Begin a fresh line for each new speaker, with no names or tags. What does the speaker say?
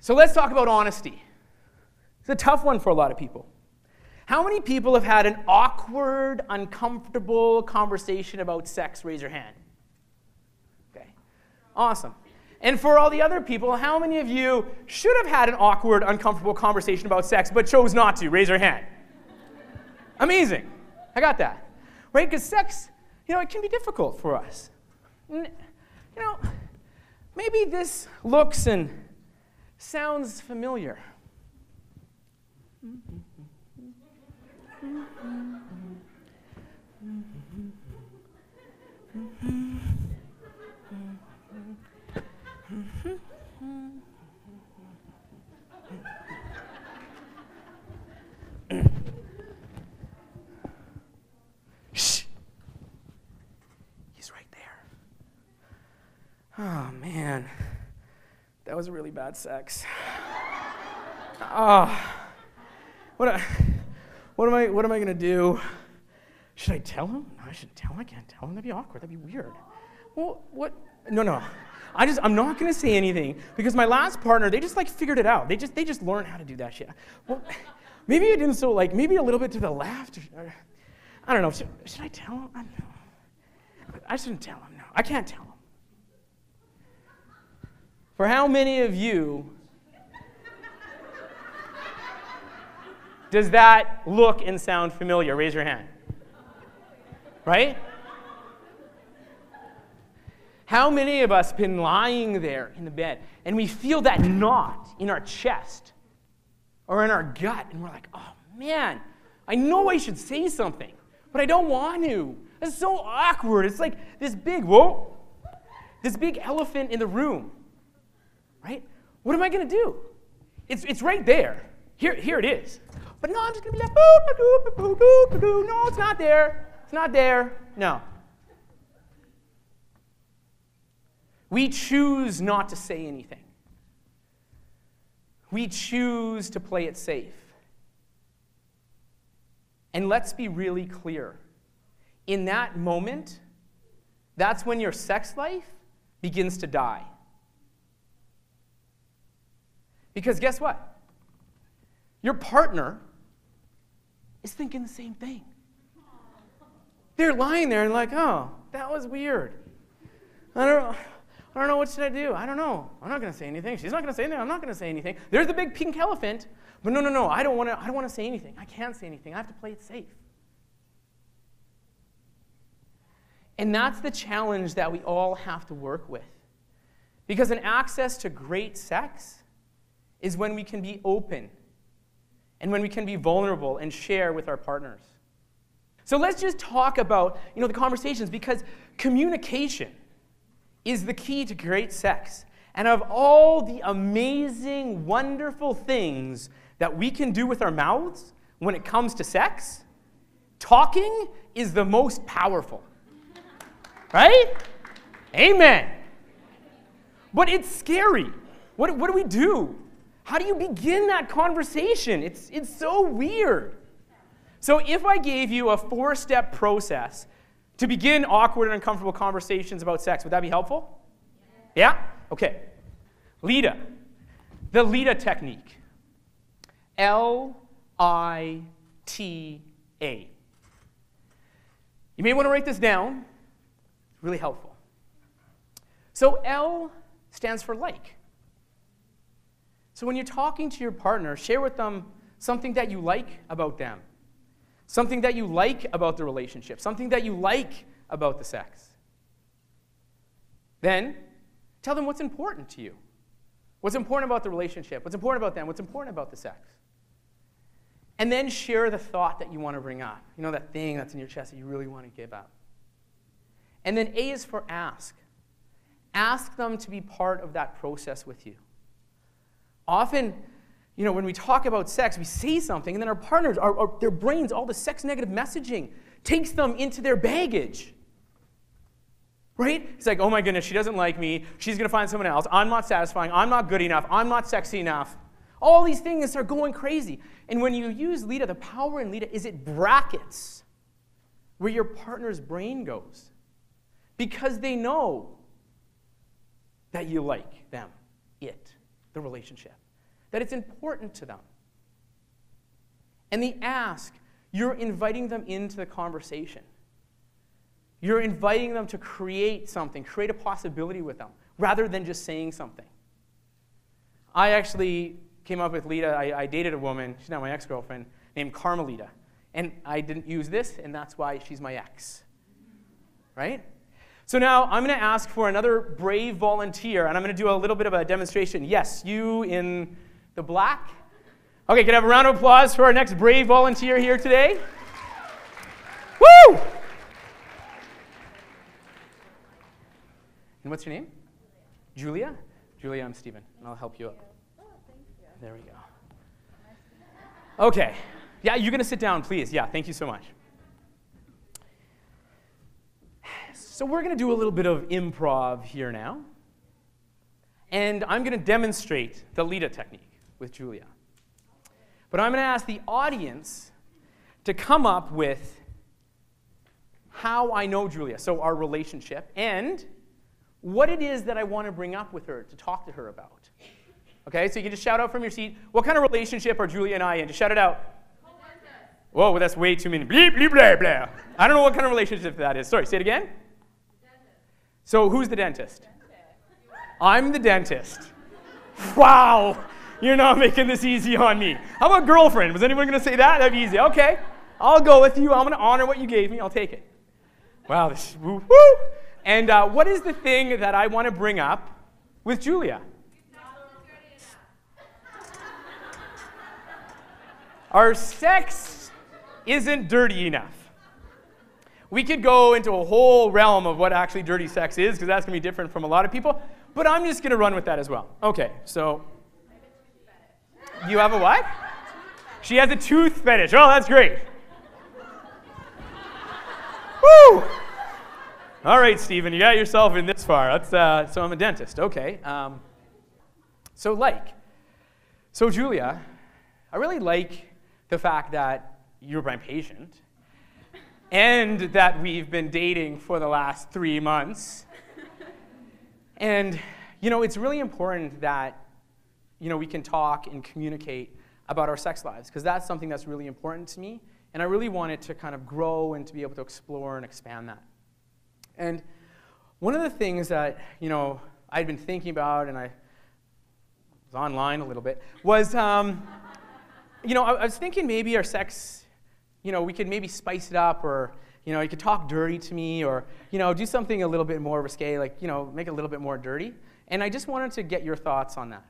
So let's talk about honesty. It's a tough one for a lot of people. How many people have had an awkward, uncomfortable conversation about sex? Raise your hand. Okay, awesome. And for all the other people, how many of you should have had an awkward, uncomfortable conversation about sex but chose not to? Raise your hand. Amazing. I got that. Right? Because sex, it can be difficult for us. Maybe this looks and sounds familiar. Shh. He's right there. Oh, man. That was really bad sex. What am I going to do? Should I tell him? No, I shouldn't tell him. I can't tell him. That'd be awkward. That'd be weird. Well, what? No. I'm not going to say anything because my last partner, they just figured it out. They just learned how to do that shit. Well, maybe I didn't maybe a little bit to the left. Or, I don't know. Should I tell him? I don't know. I shouldn't tell him. No, I can't tell him. For how many of you does that look and sound familiar? Raise your hand. Right? How many of us have been lying there in the bed and we feel that knot in our chest or in our gut and we're like, oh man, I know I should say something, but I don't want to. It's so awkward. It's like this big elephant in the room. Right? What am I going to do? It's right there. Here it is. But no, I'm just going to be like, no, it's not there. It's not there. No. We choose not to say anything. We choose to play it safe. And let's be really clear. In that moment, that's when your sex life begins to die. Because guess what? Your partner is thinking the same thing. They're lying there and like, oh, that was weird. I don't know what should I do. I don't know. I'm not going to say anything. She's not going to say anything. I'm not going to say anything. There's the big pink elephant. But no. I don't want to say anything. I can't say anything. I have to play it safe. And that's the challenge that we all have to work with. Because an access to great sex is when we can be open and when we can be vulnerable and share with our partners. So let's just talk about, the conversations, because communication is the key to great sex. And of all the amazing, wonderful things that we can do with our mouths when it comes to sex, talking is the most powerful. Right? Amen. But it's scary. What do we do? How do you begin that conversation? It's so weird. So if I gave you a 4-step process to begin awkward and uncomfortable conversations about sex, would that be helpful? Yeah? Okay. LIDA. The LIDA technique. L-I-T-A. You may want to write this down. It's really helpful. So L stands for like. So when you're talking to your partner, share with them something that you like about them, something that you like about the relationship, something that you like about the sex. Then tell them what's important to you, what's important about the relationship, what's important about them, what's important about the sex. And then share the thought that you want to bring up, that thing that's in your chest that you really want to give up. And then A is for ask. Ask them to be part of that process with you. Often, when we talk about sex, we say something, and then our partners, their brains, all the sex-negative messaging takes them into their baggage. Right? It's like, oh my goodness, she doesn't like me. She's going to find someone else. I'm not satisfying. I'm not good enough. I'm not sexy enough. All these things are going crazy. And when you use LIDA, the power in LIDA is it brackets where your partner's brain goes. Because they know that you like them, the relationship. that it's important to them. And the ask, you're inviting them into the conversation. You're inviting them to create something, create a possibility with them, rather than just saying something. I actually came up with Lita. I dated a woman, she's not my ex-girlfriend, named Carmelita. And I didn't use this, and that's why she's my ex. Right? So now I'm going to ask for another brave volunteer, and I'm going to do a little bit of a demonstration. Yes, you in the black. Okay, can I have a round of applause for our next brave volunteer here today? Woo! And what's your name? Julia? Julia, I'm Stephen, and I'll help you out.
Oh, thank you.
There we go. Okay. Yeah, you're going to sit down, please. Yeah, thank you so much. So we're going to do a little bit of improv here now. And I'm going to demonstrate the Lita technique with Julia. But I'm going to ask the audience to come up with how I know Julia, so our relationship, and what it is that I want to bring up with her to talk to her about. Okay, so you can just shout out from your seat, what kind of relationship are Julia and I in? Just shout it out. Whoa, well, that's way too many. Bleep, bleep, blah, blah. I don't know what kind of relationship that is. Sorry, say it again. Dentist. So who's the dentist? I'm the dentist. Wow, you're not making this easy on me. How about girlfriend? Was anyone going to say that? That'd be easy. Okay, I'll go with you. I'm going to honor what you gave me. I'll take it. Wow, this is woo, woo. And what is the thing that I want to bring up with Julia? Our sex isn't dirty enough. We could go into a whole realm of what actually dirty sex is, because that's going to be different from a lot of people, but I'm just going to run with that as well. Okay, so you have a what? She has a tooth fetish. Oh, that's great. Woo! All right, Stephen, you got yourself in this far. That's, so I'm a dentist. Okay. So Julia, I really like the fact that you're my patient and that we've been dating for the last 3 months. And, you know, it's really important that, you know, we can talk and communicate about our sex lives, because that's something that's really important to me, and I really want it to kind of grow and to be able to explore and expand that. And one of the things that, you know, I'd been thinking about, and I was online a little bit, was, you know, I was thinking maybe our sex, you know, we could maybe spice it up, or, you know, you could talk dirty to me, or, you know, do something a little bit more risque, like, you know, make it a little bit more dirty. And I just wanted to get your thoughts on that.